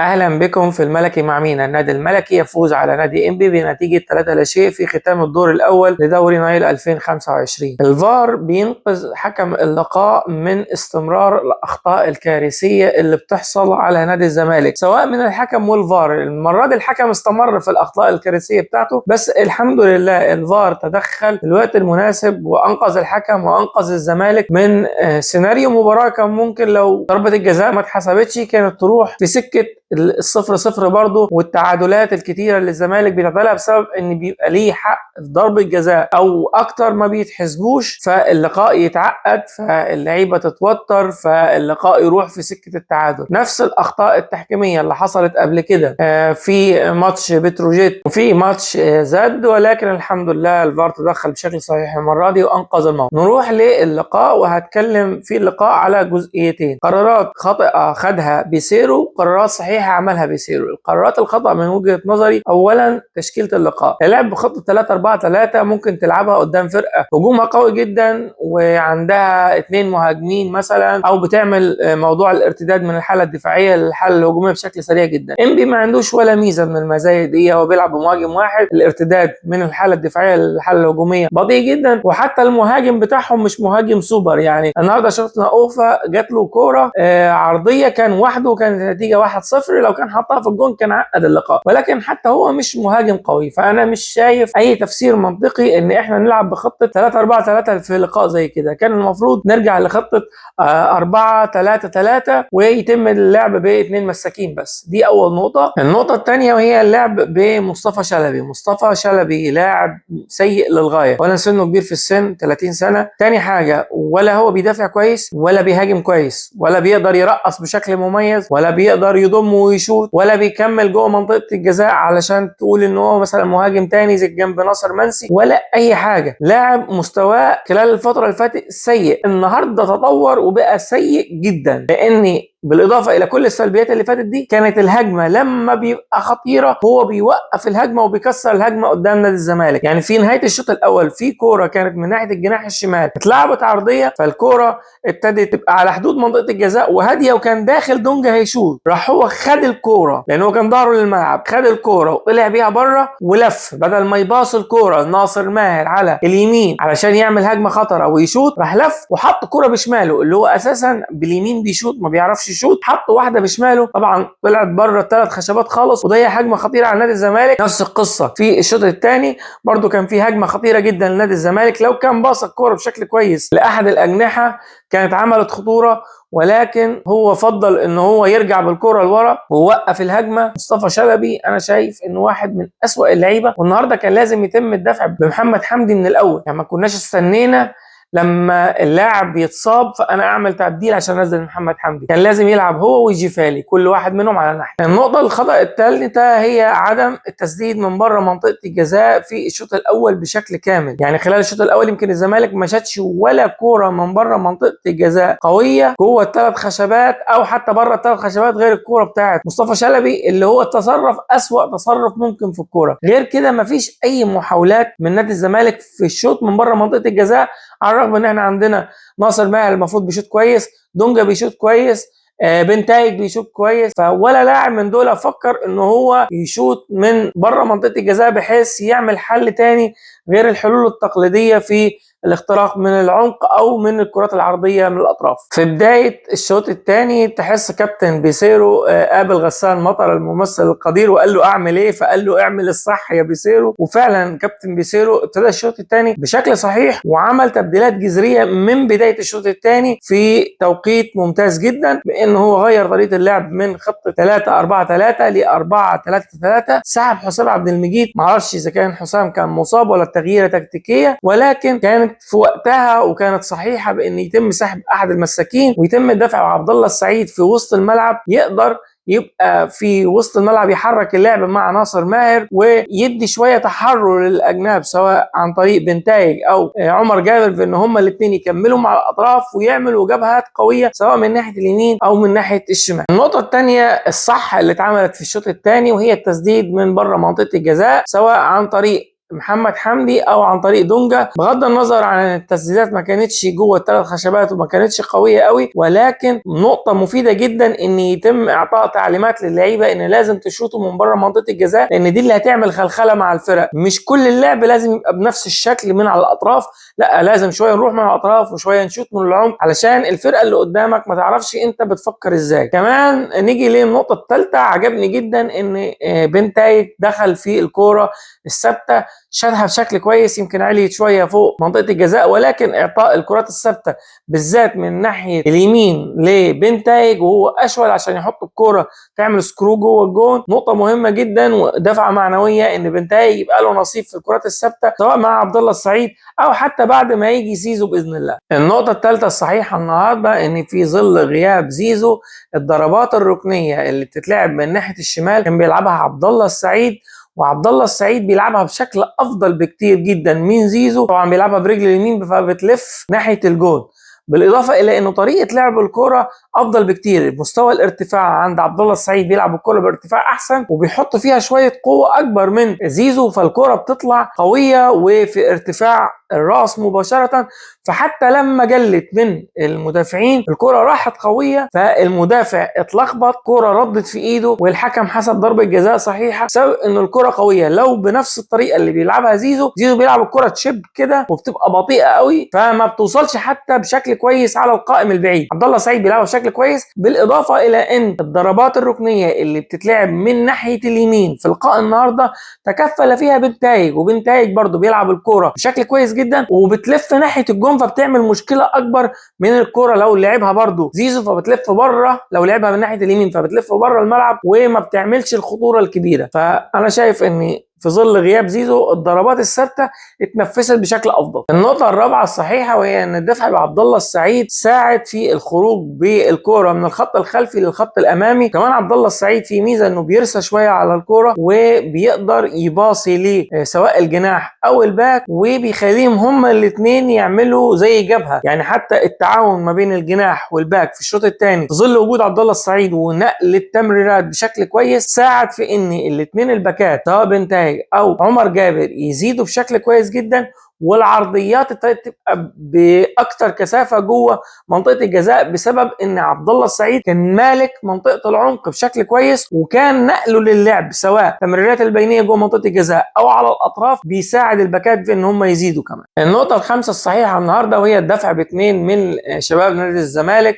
اهلا بكم في الملكي مع مينا. النادي الملكي يفوز على نادي انبي بنتيجه 3-0 في ختام الدور الاول لدوري نايل 2025. الفار بينقذ حكم اللقاء من استمرار الاخطاء الكارثيه اللي بتحصل على نادي الزمالك سواء من الحكم والفار. المره دي الحكم استمر في الاخطاء الكارثيه بتاعته، بس الحمد لله الفار تدخل في الوقت المناسب وانقذ الحكم وانقذ الزمالك من سيناريو مباراه كان ممكن لو ضربه الجزاء ما اتحسبتش كانت تروح في سكه ال0-0 برضه، والتعادلات الكتيره اللي الزمالك بيتعادلها بسبب ان بيبقى ليه حق في ضرب الجزاء او اكتر ما بيتحسبوش، فاللقاء يتعقد، فاللعيبه تتوتر، فاللقاء يروح في سكه التعادل. نفس الاخطاء التحكيميه اللي حصلت قبل كده في ماتش بتروجيت وفي ماتش زد، ولكن الحمد لله الفار تدخل بشكل صحيح المره دي وانقذ الموقف. نروح للقاء وهتكلم في اللقاء على جزئيتين: قرارات خاطئه خدها بيسيرو، قرارات صحيحه عملها بيسيرو. القرارات الخطأ من وجهة نظري: اولا تشكيلة اللقاء، اللعب بخطة 3-4-3 ممكن تلعبها قدام فرقة هجومها قوي جدا وعندها 2 مهاجمين مثلا، او بتعمل موضوع الارتداد من الحالة الدفاعية للحالة الهجومية بشكل سريع جدا. انبي ما عندوش ولا ميزة من المزايا دي، هو بيلعب بمهاجم واحد، الارتداد من الحالة الدفاعية للحالة الهجومية بطيء جدا، وحتى المهاجم بتاعهم مش مهاجم سوبر. يعني النهارده شفنا اوفا جات له كورة عرضية كان وحده وكانت النتيجة 1-0، لو كان حطها في الجون كان عقد اللقاء، ولكن حتى هو مش مهاجم قوي، فانا مش شايف اي تفسير منطقي ان احنا نلعب بخطه 3-4-3 في لقاء زي كده. كان المفروض نرجع لخطه 4-3-3 ويتم اللعب باثنين مساكين بس. دي اول نقطه. النقطه الثانيه وهي اللعب بمصطفى شلبي. مصطفى شلبي لاعب سيء للغايه، ولا سنه كبير في السن 30 سنه. تاني حاجه، ولا هو بيدافع كويس ولا بيهاجم كويس ولا بيقدر يرقص بشكل مميز ولا بيقدر يضم ويشوط ولا بيكمل جوه منطقه الجزاء علشان تقول ان هو مثلا مهاجم تاني زي جنب ناصر منسي ولا اي حاجه. لاعب مستواه خلال الفتره اللي فاتت سيء، النهارده تطور وبقى سيء جدا، لان بالاضافه الى كل السلبيات اللي فاتت دي كانت الهجمه لما بيبقى خطيره هو بيوقف الهجمه وبيكسر الهجمه قدام نادي الزمالك. يعني في نهايه الشوط الاول في كوره كانت من ناحيه الجناح الشمال اتلعبت عرضيه، فالكوره ابتدت تبقى على حدود منطقه الجزاء وهاديه وكان داخل دونجا هيشوط، راح هو خد الكوره لان هو كان ظهره للملعب، خد الكوره وطلع بيها بره ولف، بدل ما يباص الكوره لناصر ماهر على اليمين علشان يعمل هجمه خطره ويشوط، راح لف وحط كوره بشماله اللي هو اساسا باليمين بيشوط ما بيعرفش يشوط، حط واحده بشماله طبعا طلعت بره ال3 خشبات خالص وضيع هجمه خطيره على نادي الزمالك. نفس القصه في الشوط الثاني برده كان في هجمه خطيره جدا لنادي الزمالك، لو كان باص الكوره بشكل كويس لاحد الاجنحه كانت عملت خطوره، ولكن هو فضل ان هو يرجع بالكره لورا ووقف الهجمه. مصطفى شلبي انا شايف انه واحد من اسوأ اللعيبه، والنهارده كان لازم يتم الدفع بمحمد حمدي من الاول، يعني ما كناش استنينا لما اللاعب يتصاب فانا اعمل تبديل عشان انزل محمد حمدي. كان لازم يلعب هو وجيفالي كل واحد منهم على ناحيه. النقطه الخطا الثالثه هي عدم التسديد من بره منطقه الجزاء في الشوط الاول بشكل كامل. يعني خلال الشوط الاول يمكن الزمالك ما شاتش ولا كوره من بره منطقه الجزاء قويه جوه ال3 خشبات او حتى بره ال3 خشبات غير الكوره بتاعت مصطفى شلبي اللي هو تصرف اسوأ تصرف ممكن في الكوره. غير كده ما فيش اي محاولات من نادي الزمالك في الشوط من بره منطقه الجزاء، على الرغم ان احنا عندنا ناصر ماهر المفروض بيشوط كويس، دونجا بيشوط كويس، بنتايج بيشوط كويس، فولا لاعب من دول فكر ان هو يشوط من بره منطقه الجزاء بحيث يعمل حل تاني غير الحلول التقليديه في الاختراق من العمق او من الكرات العرضيه من الاطراف. في بدايه الشوط الثاني تحس كابتن بيسيرو قابل غسان مطر الممثل القدير وقال له اعمل ايه، فقال له اعمل الصح يا بيسيرو. وفعلا كابتن بيسيرو ابتدى الشوط الثاني بشكل صحيح وعمل تبديلات جذريه من بدايه الشوط الثاني في توقيت ممتاز جدا، بان هو غير طريقه اللعب من خطه 3-4-3 ل 4-3-3. سحب حسام عبد المجيد، معرفش اذا كان حسام كان مصاب ولا التغييره تكتيكيه، ولكن كانت في وقتها وكانت صحيحه بان يتم سحب احد المساكين ويتم دفع عبد الله السعيد في وسط الملعب، يقدر يبقى في وسط الملعب يحرك اللعب مع ناصر ماهر ويدي شويه تحرر للاجناب سواء عن طريق بنتايج او عمر جابر، في ان هما الاثنين يكملوا مع الاطراف ويعملوا جبهات قويه سواء من ناحيه اليمين او من ناحيه الشمال. النقطه الثانيه الصح اللي اتعملت في الشوط الثاني وهي التسديد من بره منطقه الجزاء سواء عن طريق محمد حمدي او عن طريق دونجا، بغض النظر عن التسديدات ما كانتش جوه الثلاث خشبات وما كانتش قويه قوي، ولكن نقطه مفيده جدا ان يتم اعطاء تعليمات للعيبه ان لازم تشوطوا من بره منطقه الجزاء، لان دي اللي هتعمل خلخله مع الفرق. مش كل اللعب لازم يبقى بنفس الشكل من على الاطراف، لا لازم شويه نروح من الاطراف وشويه نشوط من العمق علشان الفرقه اللي قدامك ما تعرفش انت بتفكر ازاي. كمان نيجي للنقطه الثالثه، عجبني جدا ان بنتايج دخل في الكوره الثابته، شالها بشكل كويس، يمكن عليت شويه فوق منطقه الجزاء، ولكن اعطاء الكرات الثابته بالذات من ناحيه اليمين لبنتايج وهو اشول عشان يحط الكوره تعمل سكرو جوه الجون نقطه مهمه جدا ودفعه معنويه ان بنتايج يبقى له نصيب في الكرات الثابته سواء مع عبد الله السعيد او حتى بعد ما يجي زيزو باذن الله. النقطه الثالثه الصحيحه النهارده ان في ظل غياب زيزو الضربات الركنيه اللي بتتلعب من ناحيه الشمال كان بيلعبها عبد الله السعيد، وعبد الله السعيد بيلعبها بشكل افضل بكتير جدا من زيزو، طبعا بيلعبها برجل اليمين فبتلف ناحيه الجون، بالاضافه الى انه طريقه لعب الكره افضل بكتير، مستوى الارتفاع عند عبد الله السعيد بيلعب الكره بارتفاع احسن وبيحط فيها شويه قوه اكبر من زيزو، فالكره بتطلع قويه وفي ارتفاع الراس مباشره، فحتى لما جلت من المدافعين الكره راحت قويه، فالمدافع اتلخبط، كره ردت في ايده والحكم حسب ضربه جزاء صحيحه بسبب ان الكره قويه. لو بنفس الطريقه اللي بيلعبها زيزو بيلعب الكره تشب كده وبتبقى بطيئه قوي فما بتوصلش حتى بشكل كويس على القائم البعيد. عبد الله السعيد بيلعبها بشكل كويس، بالاضافه الى ان الضربات الركنيه اللي بتتلعب من ناحيه اليمين في لقاء النهارده تكفل فيها بنتايج، وبنتايج برضو بيلعب الكره بشكل كويس جدا وبتلف ناحيه الجون فبتعمل مشكله اكبر من الكره لو لعبها برضو زيزو فبتلف بره، لو لعبها من ناحيه اليمين فبتلف بره الملعب وما بتعملش الخطوره الكبيره. فانا شايف ان في ظل غياب زيزو الضربات الثابته اتنفذت بشكل افضل. النقطه الرابعه الصحيحه وهي ان الدفع بعبد الله السعيد ساعد في الخروج بالكوره من الخط الخلفي للخط الامامي، كمان عبد الله السعيد في ميزه انه بيرسى شويه على الكوره وبيقدر يباصي ليه سواء الجناح او الباك وبيخليهم هما الاثنين يعملوا زي جبهه، يعني حتى التعاون ما بين الجناح والباك في الشوط الثاني في ظل وجود عبد الله السعيد ونقل التمريرات بشكل كويس ساعد في ان الاثنين الباكات سواء بنتايج او عمر جابر يزيدوا بشكل كويس جدا، والعرضيات ابتدت تبقى باكثر كثافه جوه منطقه الجزاء بسبب ان عبد الله السعيد كان مالك منطقه العمق بشكل كويس، وكان نقله للعب سواء تمريرات البينيه جوه منطقه الجزاء او على الاطراف بيساعد الباكات في ان هم يزيدوا كمان. النقطه الخامسه الصحيحه النهارده وهي الدفع باثنين من شباب نادي الزمالك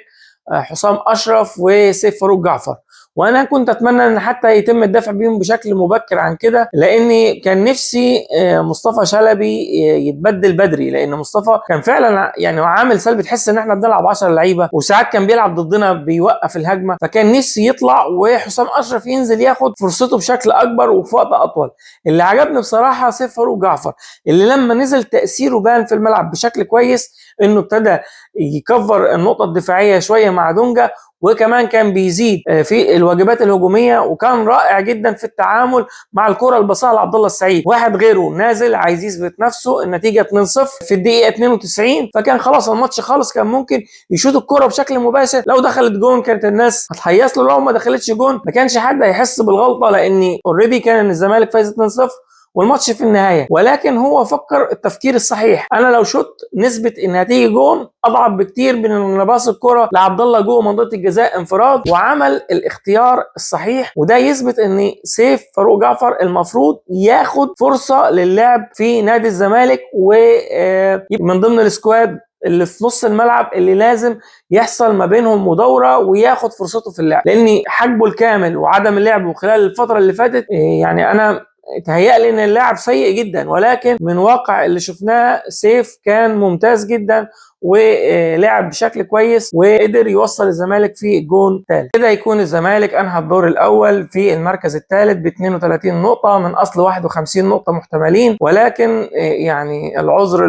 حسام اشرف وسيف فاروق جعفر، وانا كنت اتمنى ان حتى يتم الدفع بيهم بشكل مبكر عن كده، لاني كان نفسي مصطفى شلبي يتبدل بدري، لان مصطفى كان فعلا يعني عامل سلبي، تحس ان احنا بنلعب 10 لعيبه وساعات كان بيلعب ضدنا بيوقف الهجمه، فكان نفسي يطلع وحسام اشرف ينزل ياخد فرصته بشكل اكبر وفي وقت اطول. اللي عجبني بصراحه سيف فاروق جعفر اللي لما نزل تاثيره بان في الملعب بشكل كويس، انه ابتدى يكفر النقطه الدفاعيه شويه مع دونجا، وكمان كان بيزيد في الواجبات الهجوميه، وكان رائع جدا في التعامل مع الكره اللي بصاها لعبد الله السعيد. واحد غيره نازل عايز يثبت نفسه، النتيجه 2-0 في الدقيقه 92 فكان خلاص الماتش خالص، كان ممكن يشوط الكره بشكل مباشر، لو دخلت جون كانت الناس هتهيص له، لو ما دخلتش جون ما كانش حد هيحس بالغلطه لان اوريدي كان الزمالك فايز 2-0 والماتش في النهايه، ولكن هو فكر التفكير الصحيح. انا لو شوت نسبه ان هتيجي جون اضعف بكتير من ان باص الكره لعبد الله جوه منطقه الجزاء انفراد، وعمل الاختيار الصحيح، وده يثبت ان سيف فاروق جعفر المفروض ياخد فرصه للعب في نادي الزمالك ومن ضمن السكواد اللي في نص الملعب اللي لازم يحصل ما بينهم مداوره وياخد فرصته في اللعب، لان حجبه الكامل وعدم اللعب خلال الفتره اللي فاتت يعني انا تهيألي ان اللاعب سيء جدا، ولكن من واقع اللي شفناه سيف كان ممتاز جدا ولعب بشكل كويس وقدر يوصل الزمالك في جون ثالث. كده يكون الزمالك انهى الدور الاول في المركز الثالث ب 32 نقطه من اصل 51 نقطه محتملين، ولكن يعني العذر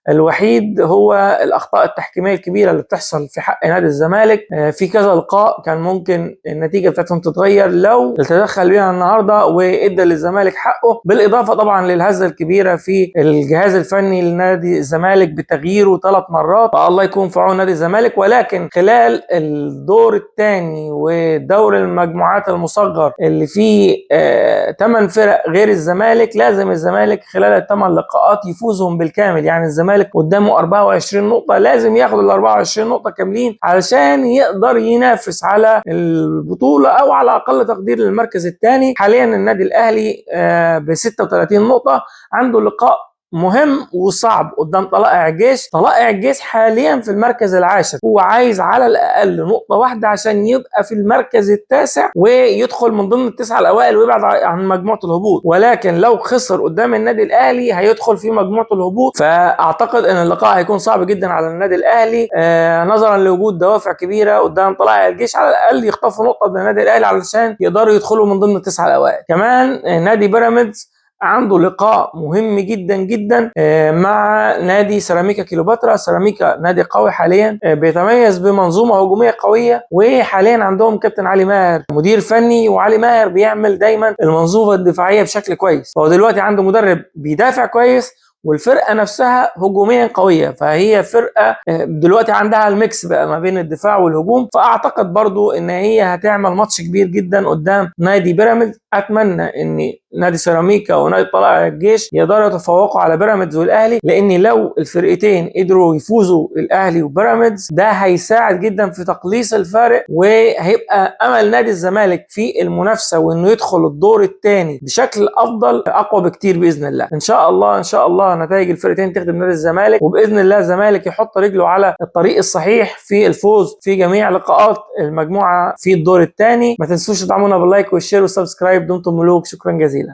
الوحيد هو الاخطاء التحكيميه الكبيره اللي بتحصل في حق نادي الزمالك. في كذا لقاء كان ممكن النتيجه بتاعتهم تتغير لو تدخل بيها النهارده وادى للزمالك حقه، بالاضافه طبعا للهزه الكبيره في الجهاز الفني لنادي الزمالك بتغييره 3 مرات. فالله يكون في عون نادي الزمالك. ولكن خلال الدور الثاني ودور المجموعات المصغر اللي فيه 8 فرق غير الزمالك، لازم الزمالك خلال ال8 لقاءات يفوزهم بالكامل. يعني الزمالك قدامه 24 نقطة، لازم ياخد ال 24 نقطة كاملين علشان يقدر ينافس على البطولة او على اقل تقدير للمركز الثاني. حاليا النادي الاهلي ب 36 نقطة، عنده لقاء مهم وصعب قدام طلائع الجيش. طلائع الجيش حاليا في المركز العاشر، هو عايز على الاقل نقطة واحدة عشان يبقى في المركز التاسع ويدخل من ضمن التسعة الاوائل ويبعد عن مجموعة الهبوط. ولكن لو خسر قدام النادي الاهلي هيدخل في مجموعة الهبوط. فاعتقد ان اللقاء هيكون صعب جدا على النادي الاهلي نظرا لوجود دوافع كبيرة قدام طلائع الجيش. على الاقل يخطفوا نقطة من النادي الاهلي علشان يقدروا يدخلوا من ضمن التسعة الاوائل. كمان نادي بيراميدز عنده لقاء مهم جدا جدا مع نادي سيراميكا كليوباترا. سيراميكا نادي قوي حاليا، بيتميز بمنظومه هجوميه قويه، وحاليا عندهم كابتن علي ماهر مدير فني، وعلي ماهر بيعمل دايما المنظومه الدفاعيه بشكل كويس. فهو دلوقتي عنده مدرب بيدافع كويس والفرقه نفسها هجوميا قويه، فهي فرقه دلوقتي عندها الميكس بقى ما بين الدفاع والهجوم. فاعتقد برضو ان هي هتعمل ماتش كبير جدا قدام نادي بيراميدز. اتمنى ان نادي سيراميكا ونادي طلائع الجيش يقدروا يتفوقوا على بيراميدز والاهلي، لان لو الفرقتين قدروا يفوزوا الاهلي وبيراميدز ده هيساعد جدا في تقليص الفارق، وهيبقى امل نادي الزمالك في المنافسه وانه يدخل الدور الثاني بشكل افضل اقوى بكتير باذن الله. ان شاء الله ان شاء الله نتائج الفرقتين تخدم نادي الزمالك، وباذن الله الزمالك يحط رجله على الطريق الصحيح في الفوز في جميع لقاءات المجموعه في الدور الثاني. ما تنسوش تدعمونا باللايك والشير والسبسكرايب. دمتم ملوك. شكرا جزيلا.